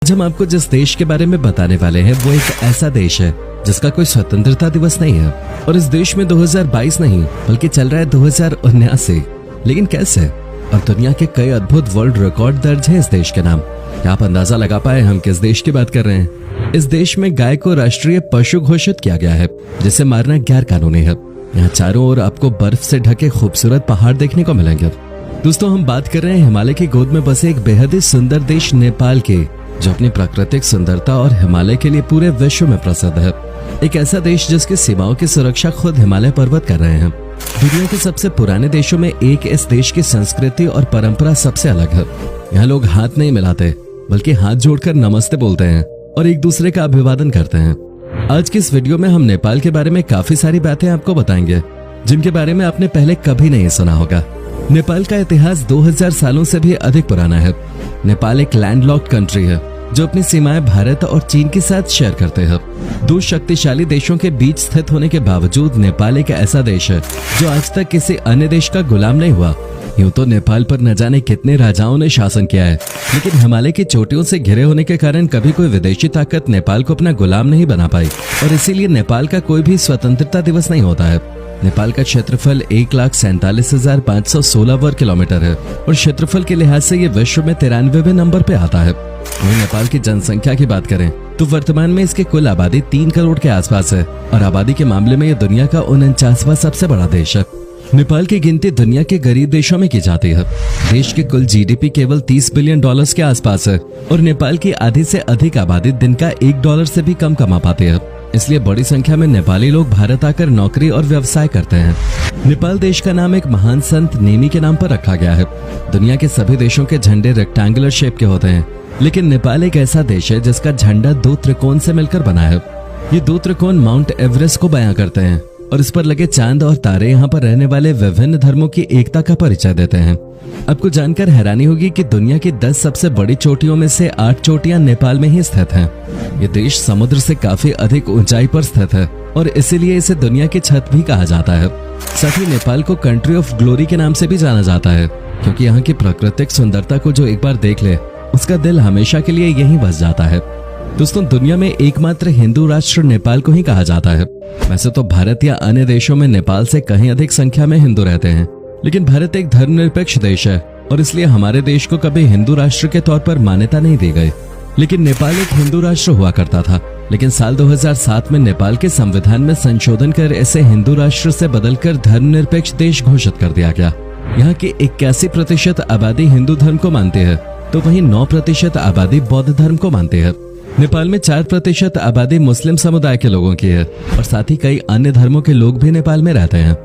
आज हम आपको जिस देश के बारे में बताने वाले हैं वो एक ऐसा देश है जिसका कोई स्वतंत्रता दिवस नहीं है और इस देश में 2022 नहीं बल्कि चल रहा है 2019 से। लेकिन कैसे? और दुनिया के कई अद्भुत वर्ल्ड रिकॉर्ड दर्ज है इस देश के नाम। क्या आप अंदाजा लगा पाए हम किस देश की बात कर रहे हैं? इस देश में गाय को राष्ट्रीय पशु घोषित किया गया है, जिसे मारना गैर कानूनी है। यहाँ चारों ओर आपको बर्फ से ढके खूबसूरत पहाड़ देखने को मिलेंगे। दोस्तों, हम बात कर रहे हैं हिमालय की गोद में बसे एक बेहद ही सुंदर देश नेपाल के, जो अपनी प्राकृतिक सुंदरता और हिमालय के लिए पूरे विश्व में प्रसिद्ध है। एक ऐसा देश जिसकी सीमाओं की सुरक्षा खुद हिमालय पर्वत कर रहे हैं। दुनिया के सबसे पुराने देशों में एक इस देश की संस्कृति और परंपरा सबसे अलग है। यहाँ लोग हाथ नहीं मिलाते बल्कि हाथ जोड़कर नमस्ते बोलते हैं और एक दूसरे का अभिवादन करते हैं। आज की इस वीडियो में हम नेपाल के बारे में काफी सारी बातें आपको बताएंगे जिनके बारे में आपने पहले कभी नहीं सुना होगा। नेपाल का इतिहास 2000 सालों से भी अधिक पुराना है। नेपाल एक लैंडलॉक्ड कंट्री है जो अपनी सीमाएं भारत और चीन के साथ शेयर करते हैं। दो शक्तिशाली देशों के बीच स्थित होने के बावजूद नेपाल एक ऐसा देश है जो आज तक किसी अन्य देश का गुलाम नहीं हुआ। यूं तो नेपाल पर न जाने कितने राजाओं ने शासन किया है, लेकिन हिमालय की चोटियों से घिरे होने के कारण कभी कोई विदेशी ताकत नेपाल को अपना गुलाम नहीं बना पाई और इसीलिए नेपाल का कोई भी स्वतंत्रता दिवस नहीं होता है। नेपाल का क्षेत्रफल 1,47,516 वर्ग किलोमीटर है और क्षेत्रफल के लिहाज से ये विश्व में 93वें नंबर पे आता है। वहीं नेपाल की जनसंख्या की बात करें तो वर्तमान में इसकी कुल आबादी 3 करोड़ के आसपास है और आबादी के मामले में ये दुनिया का 49वां सबसे बड़ा देश है। नेपाल की गिनती दुनिया के गरीब देशों में की जाती है। देश की कुल जीडीपी केवल $30 बिलियन के आसपास है और नेपाल की आधी से अधिक आबादी दिन का $1 से भी कम कमा पाती है। इसलिए बड़ी संख्या में नेपाली लोग भारत आकर नौकरी और व्यवसाय करते हैं। नेपाल देश का नाम एक महान संत नेमी के नाम पर रखा गया है। दुनिया के सभी देशों के झंडे रेक्टेंगुलर शेप के होते हैं, लेकिन नेपाल एक ऐसा देश है जिसका झंडा 2 त्रिकोण से मिलकर बना है। ये 2 त्रिकोण माउंट एवरेस्ट को बयां करते हैं और इस पर लगे चांद और तारे यहाँ पर रहने वाले विभिन्न धर्मों की एकता का परिचय देते हैं। आपको जानकर हैरानी होगी कि दुनिया की 10 सबसे बड़ी चोटियों में से 8 चोटियां नेपाल में ही स्थित हैं। ये देश समुद्र से काफी अधिक ऊंचाई पर स्थित है और इसीलिए इसे दुनिया की छत भी कहा जाता है। साथ ही नेपाल को कंट्री ऑफ ग्लोरी के नाम से भी जाना जाता है, क्योंकि यहाँ की प्राकृतिक सुंदरता को जो एक बार देख ले उसका दिल हमेशा के लिए यहीं बस जाता है। दोस्तों, दुनिया में एकमात्र हिंदू राष्ट्र नेपाल को ही कहा जाता है। वैसे तो भारत या अन्य देशों में नेपाल से कहीं अधिक संख्या में हिंदू रहते हैं, लेकिन भारत एक धर्मनिरपेक्ष देश है और इसलिए हमारे देश को कभी हिंदू राष्ट्र के तौर पर मान्यता नहीं दी गई। लेकिन नेपाल एक हिंदू राष्ट्र हुआ करता था, लेकिन साल 2007 में नेपाल के संविधान में संशोधन कर इसे हिंदू राष्ट्र से बदलकर धर्मनिरपेक्ष देश घोषित कर दिया गया। यहाँ की 81% आबादी हिंदू धर्म को मानती है, तो वहीं 9% आबादी बौद्ध धर्म को मानती है। नेपाल में 4% आबादी मुस्लिम समुदाय के लोगों की है और साथ ही कई अन्य धर्मों के लोग भी नेपाल में रहते हैं।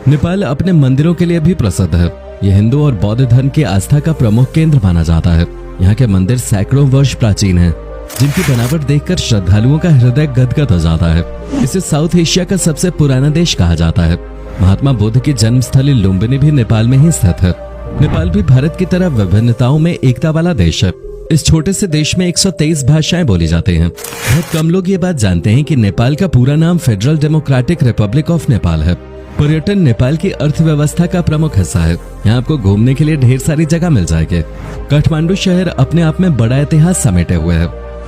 नेपाल अपने मंदिरों के लिए भी प्रसिद्ध है। ये हिंदू और बौद्ध धर्म की आस्था का प्रमुख केंद्र माना जाता है। यहाँ के मंदिर सैकड़ों वर्ष प्राचीन हैं, जिनकी बनावट देखकर श्रद्धालुओं का हृदय गदगद हो जाता है। इसे साउथ एशिया का सबसे पुराना देश कहा जाता है। महात्मा बुद्ध की जन्मस्थली लुम्बिनी भी नेपाल में ही स्थित है। नेपाल भी भारत की तरह विभिन्नताओं में एकता वाला देश है। इस छोटे से देश में 123 भाषाएं बोली जाती हैं। बहुत कम लोग ये बात जानते हैं कि नेपाल का पूरा नाम federal democratic Republic of Nepal है। पर्यटन नेपाल की अर्थव्यवस्था का प्रमुख हिस्सा है। यहाँ आपको घूमने के लिए ढेर सारी जगह मिल जाएगी। काठमांडू शहर अपने आप में बड़ा इतिहास समेटे हुए है।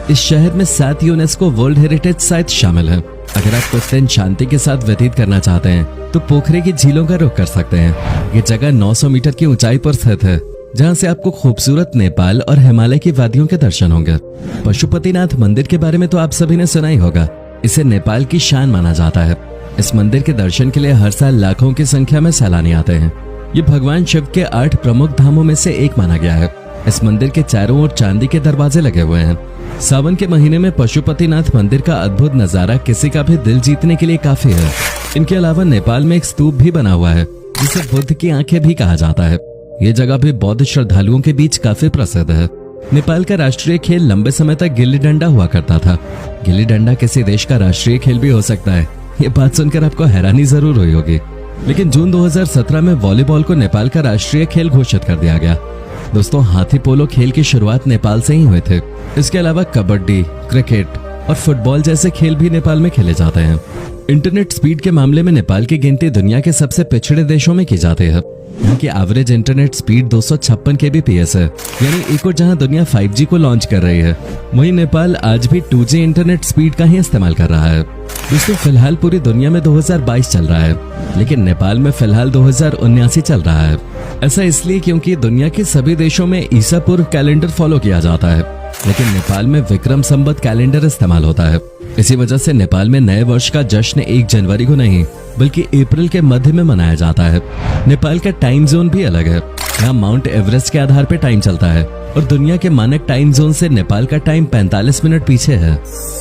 इस शहर में 7 यूनेस्को वर्ल्ड हेरिटेज साइट शामिल है। अगर आप कुछ दिन शांति के साथ व्यतीत करना चाहते हैं तो पोखरे की झीलों का रुख कर सकते हैं। ये जगह 900 मीटर की ऊंचाई पर स्थित है, जहां से आपको खूबसूरत नेपाल और हिमालय की वादियों के दर्शन होंगे। पशुपतिनाथ मंदिर के बारे में तो आप सभी ने सुना ही होगा। इसे नेपाल की शान माना जाता है। इस मंदिर के दर्शन के लिए हर साल लाखों की संख्या में सैलानी आते हैं। ये भगवान शिव के 8 प्रमुख धामों में से एक माना गया है। इस मंदिर के चारों ओर चांदी के दरवाजे लगे हुए हैं। सावन के महीने में पशुपतिनाथ मंदिर का अद्भुत नजारा किसी का भी दिल जीतने के लिए काफी है। इनके अलावा नेपाल में एक स्तूप भी बना हुआ है, जिसे बुद्ध की आंखें भी कहा जाता है। ये जगह भी बौद्ध श्रद्धालुओं के बीच काफी प्रसिद्ध है। नेपाल का राष्ट्रीय खेल लंबे समय तक गिल्ली डंडा हुआ करता था। गिल्ली डंडा किसी देश का राष्ट्रीय खेल भी हो सकता है, ये बात सुनकर आपको हैरानी जरूर हुई होगी। लेकिन जून 2017 में वॉलीबॉल को नेपाल का राष्ट्रीय खेल घोषित कर दिया गया। दोस्तों, हाथी पोलो खेल की शुरुआत नेपाल से ही हुए थे। इसके अलावा कबड्डी, क्रिकेट और फुटबॉल जैसे खेल भी नेपाल में खेले जाते हैं। इंटरनेट स्पीड के मामले में नेपाल की गिनती दुनिया के सबसे पिछड़े देशों में की जाती है। यहाँ की एवरेज इंटरनेट स्पीड 256 kbps है, यानी एक और जहाँ दुनिया 5G को लॉन्च कर रही है, वहीं नेपाल आज भी 2G इंटरनेट स्पीड का ही इस्तेमाल कर रहा है। दोस्तों, फिलहाल पूरी दुनिया में 2022 चल रहा है, लेकिन नेपाल में फिलहाल 2079 चल रहा है। ऐसा इसलिए क्योंकि दुनिया के सभी देशों में ईसा पूर्व कैलेंडर फॉलो किया जाता है, लेकिन नेपाल में विक्रम संवत कैलेंडर इस्तेमाल होता है। इसी वजह से नेपाल में नए वर्ष का जश्न 1 जनवरी को नहीं बल्कि अप्रैल के मध्य में मनाया जाता है। नेपाल का टाइम जोन भी अलग है। यहाँ माउंट एवरेस्ट के आधार पर टाइम चलता है और दुनिया के मानक टाइम जोन से नेपाल का टाइम 45 मिनट पीछे है।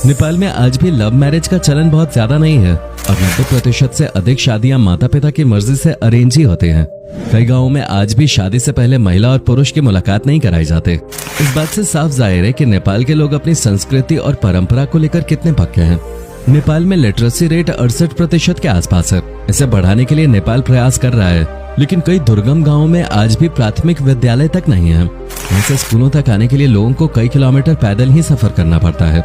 नेपाल में आज भी लव मैरिज का चलन बहुत ज्यादा नहीं है और 90% से अधिक शादियां माता पिता की मर्जी से अरेंज ही होते हैं। कई गांवों में आज भी शादी से पहले महिला और पुरुष की मुलाकात नहीं कराई जाती। इस बात से साफ जाहिर है कि नेपाल के लोग अपनी संस्कृति और परंपरा को लेकर कितने पक्के हैं। नेपाल में लिटरेसी रेट 68% के आसपास है। इसे बढ़ाने के लिए नेपाल प्रयास कर रहा है, लेकिन कई दुर्गम गांवों में आज भी प्राथमिक विद्यालय तक नहीं है। यहाँ से स्कूलों तक आने के लिए लोगों को कई किलोमीटर पैदल ही सफर करना पड़ता है।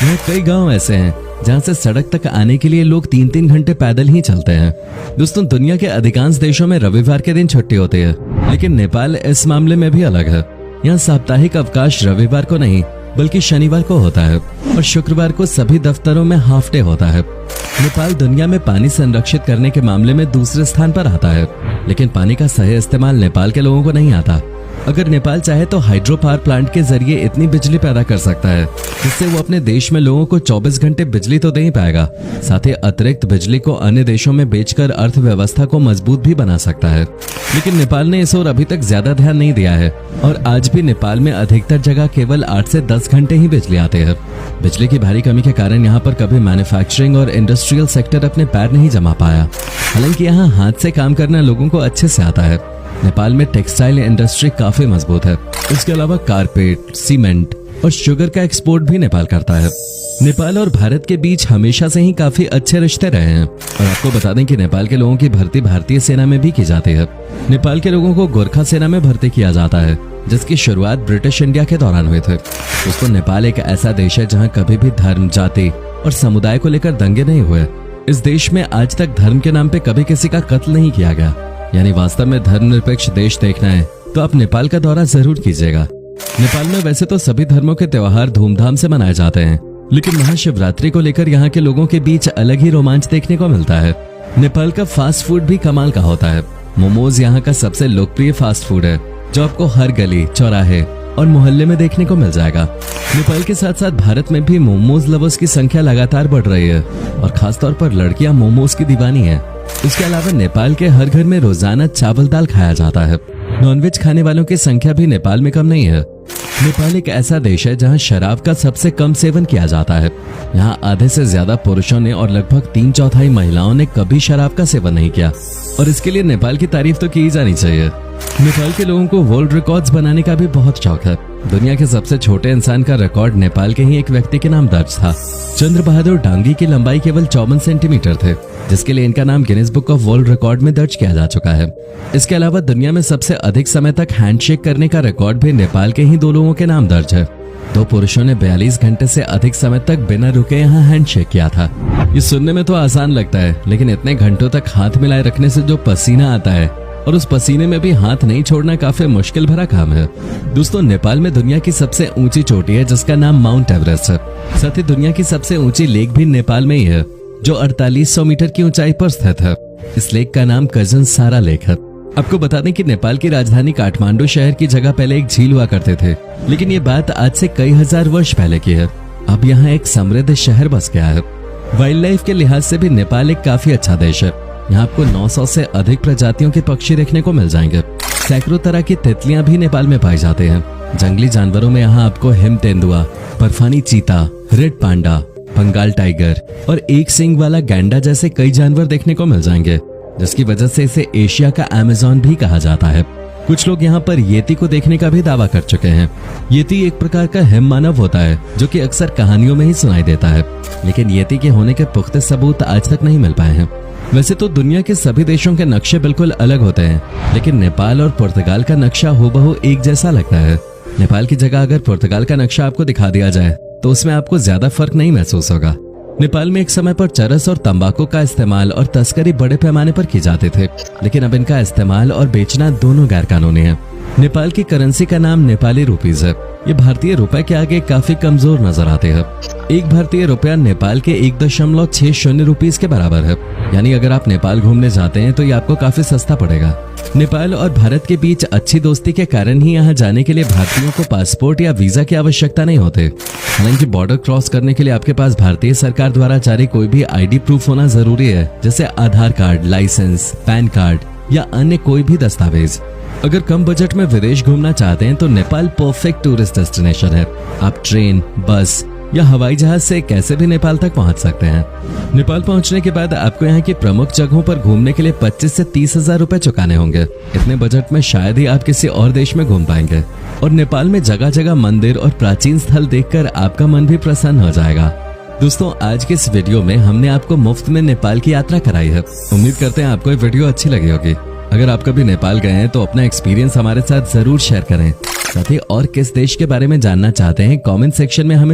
यहाँ कई गांव ऐसे हैं जहाँ से सड़क तक आने के लिए लोग 3-3 घंटे पैदल ही चलते हैं। दोस्तों, दुनिया के अधिकांश देशों में रविवार के दिन छुट्टी होती है, लेकिन नेपाल इस मामले में भी अलग है। यहाँ साप्ताहिक अवकाश रविवार को नहीं बल्कि शनिवार को होता है और शुक्रवार को सभी दफ्तरों में हाफ डे होता है। नेपाल दुनिया में पानी संरक्षित करने के मामले में दूसरे स्थान पर आता है, लेकिन पानी का सही इस्तेमाल नेपाल के लोगों को नहीं आता। अगर नेपाल चाहे तो हाइड्रो पावर प्लांट के जरिए इतनी बिजली पैदा कर सकता है जिससे वो अपने देश में लोगों को 24 घंटे बिजली तो दे ही पाएगा, साथ ही अतिरिक्त बिजली को अन्य देशों में बेचकर अर्थव्यवस्था को मजबूत भी बना सकता है। लेकिन नेपाल ने इस ओर अभी तक ज्यादा ध्यान नहीं दिया है और आज भी नेपाल में अधिकतर जगह केवल 8 से 10 घंटे ही बिजली आते हैं। बिजली की भारी कमी के कारण यहाँ पर कभी मैन्युफैक्चरिंग और इंडस्ट्रियल सेक्टर अपने पैर नहीं जमा पाया। हालांकि यहाँ हाथ से काम करना लोगों को अच्छे से आता है। नेपाल में टेक्सटाइल इंडस्ट्री काफी मजबूत है। इसके अलावा कारपेट, सीमेंट और शुगर का एक्सपोर्ट भी नेपाल करता है। नेपाल और भारत के बीच हमेशा से ही काफी अच्छे रिश्ते रहे हैं और आपको बता दें कि नेपाल के लोगों की भर्ती भारतीय सेना में भी की जाती है। नेपाल के लोगों को गोरखा सेना में भर्ती किया जाता है, जिसकी शुरुआत ब्रिटिश इंडिया के दौरान हुए थे। दोस्तों, नेपाल एक ऐसा देश है जहाँ कभी भी धर्म, जाति और समुदाय को लेकर दंगे नहीं हुए। इस देश में आज तक धर्म के नाम पे कभी किसी का कत्ल नहीं किया गया। यानी वास्तव में धर्मनिरपेक्ष देश देखना है तो आप नेपाल का दौरा जरूर कीजिएगा। नेपाल में वैसे तो सभी धर्मों के त्योहार धूमधाम से मनाए जाते हैं, लेकिन महाशिवरात्रि को लेकर यहाँ के लोगों के बीच अलग ही रोमांच देखने को मिलता है। नेपाल का फास्ट फूड भी कमाल का होता है। मोमोज यहाँ का सबसे लोकप्रिय फास्ट फूड है, जो आपको हर गली, चौराहे और मोहल्ले में देखने को मिल जाएगा। नेपाल के साथ साथ भारत में भी मोमोज लवर्स की संख्या लगातार बढ़ रही है और खासतौर पर लड़कियां मोमोज की दीवानी है। इसके अलावा नेपाल के हर घर में रोजाना चावल दाल खाया जाता है। नॉनवेज खाने वालों की संख्या भी नेपाल में कम नहीं है। नेपाल एक ऐसा देश है जहां शराब का सबसे कम सेवन किया जाता है। यहां आधे से ज्यादा पुरुषों ने और लगभग 3/4 महिलाओं ने कभी शराब का सेवन नहीं किया और इसके लिए नेपाल की तारीफ तो की जानी चाहिए। नेपाल के लोगों को वर्ल्ड रिकॉर्ड्स बनाने का भी बहुत शौक है। दुनिया के सबसे छोटे इंसान का रिकॉर्ड नेपाल के ही एक व्यक्ति के नाम दर्ज था। चंद्र बहादुर डांगी की लंबाई केवल 54 सेंटीमीटर थे, जिसके लिए इनका नाम Guinness book of world record में दर्ज किया जा चुका है। इसके अलावा दुनिया में सबसे अधिक समय तक हैंडशेक करने का रिकॉर्ड भी नेपाल के ही 2 लोगों के नाम दर्ज है। 2 पुरुषों ने 42 घंटे से अधिक समय तक बिना रुके यहाँ हैंडशेक किया था। ये सुनने में तो आसान लगता है, लेकिन इतने घंटों तक हाथ मिलाए रखने से जो पसीना आता है और उस पसीने में भी हाथ नहीं छोड़ना काफी मुश्किल भरा काम है। दोस्तों, नेपाल में दुनिया की सबसे ऊंची चोटी है जिसका नाम माउंट एवरेस्ट है। साथ ही दुनिया की सबसे ऊंची लेक भी नेपाल में ही है, जो 4800 मीटर की ऊंचाई पर स्थित है। इस लेक का नाम कजन सारा लेक है। आपको बता दें कि नेपाल की राजधानी काठमांडू शहर की जगह पहले एक झील हुआ करते थे, लेकिन ये बात आज से कई हजार वर्ष पहले की है। अब यहाँ एक समृद्ध शहर बस गया है। वाइल्ड लाइफ के लिहाज से भी नेपाल एक काफी अच्छा देश है। यहाँ आपको 900 से अधिक प्रजातियों के पक्षी देखने को मिल जाएंगे। सैकड़ों तरह की तितलियां भी नेपाल में पाई जाते हैं। जंगली जानवरों में यहाँ आपको हिम तेंदुआ, बर्फानी चीता, रेड पांडा, बंगाल टाइगर और एक सींग वाला गैंडा जैसे कई जानवर देखने को मिल जाएंगे, जिसकी वजह से इसे एशिया का अमेज़न भी कहा जाता है। कुछ लोग यहाँ पर येती को देखने का भी दावा कर चुके हैं। येती एक प्रकार का हिम मानव होता है जो कि अक्सर कहानियों में ही सुनाई देता है, लेकिन येती के होने के पुख्ते सबूत आज तक नहीं मिल पाए हैं। वैसे तो दुनिया के सभी देशों के नक्शे बिल्कुल अलग होते हैं, लेकिन नेपाल और पुर्तगाल का नक्शा हूबहू एक जैसा लगता है। नेपाल की जगह अगर पुर्तगाल का नक्शा आपको दिखा दिया जाए तो उसमें आपको ज्यादा फर्क नहीं महसूस होगा। नेपाल में एक समय पर चरस और तंबाकू का इस्तेमाल और तस्करी बड़े पैमाने पर की जाते थे, लेकिन अब इनका इस्तेमाल और बेचना दोनों गैर कानूनी है। नेपाल की करेंसी का नाम नेपाली रुपीज है। ये भारतीय रुपए के आगे काफी कमजोर नजर आते हैं। एक भारतीय रुपया नेपाल के 1.60 रुपीज के बराबर है। यानी अगर आप नेपाल घूमने जाते हैं तो ये आपको काफी सस्ता पड़ेगा। नेपाल और भारत के बीच अच्छी दोस्ती के कारण ही यहाँ जाने के लिए भारतीयों को पासपोर्ट या वीजा की आवश्यकता नहीं होती। हालांकि बॉर्डर क्रॉस करने के लिए आपके पास भारतीय सरकार द्वारा जारी कोई भी आईडी प्रूफ होना जरूरी है, जैसे आधार कार्ड, लाइसेंस, पैन कार्ड या अन्य कोई भी दस्तावेज। अगर कम बजट में विदेश घूमना चाहते हैं तो नेपाल परफेक्ट टूरिस्ट डेस्टिनेशन है। आप ट्रेन, बस या हवाई जहाज से कैसे भी नेपाल तक पहुंच सकते हैं। नेपाल पहुंचने के बाद आपको यहाँ की प्रमुख जगहों पर घूमने के लिए 25 से 30 हजार रुपए चुकाने होंगे। इतने बजट में शायद ही आप किसी और देश में घूम पाएंगे। और नेपाल में जगह जगह मंदिर और प्राचीन स्थल देखकर आपका मन भी प्रसन्न हो जाएगा। दोस्तों, आज के इस वीडियो में हमने आपको मुफ्त में नेपाल की यात्रा कराई है। उम्मीद करते हैं आपको ये वीडियो अच्छी लगी होगी। अगर आप कभी नेपाल गए हैं तो अपना एक्सपीरियंस हमारे साथ जरूर शेयर करें। साथ ही और किस देश के बारे में जानना चाहते हैं कमेंट सेक्शन में हमें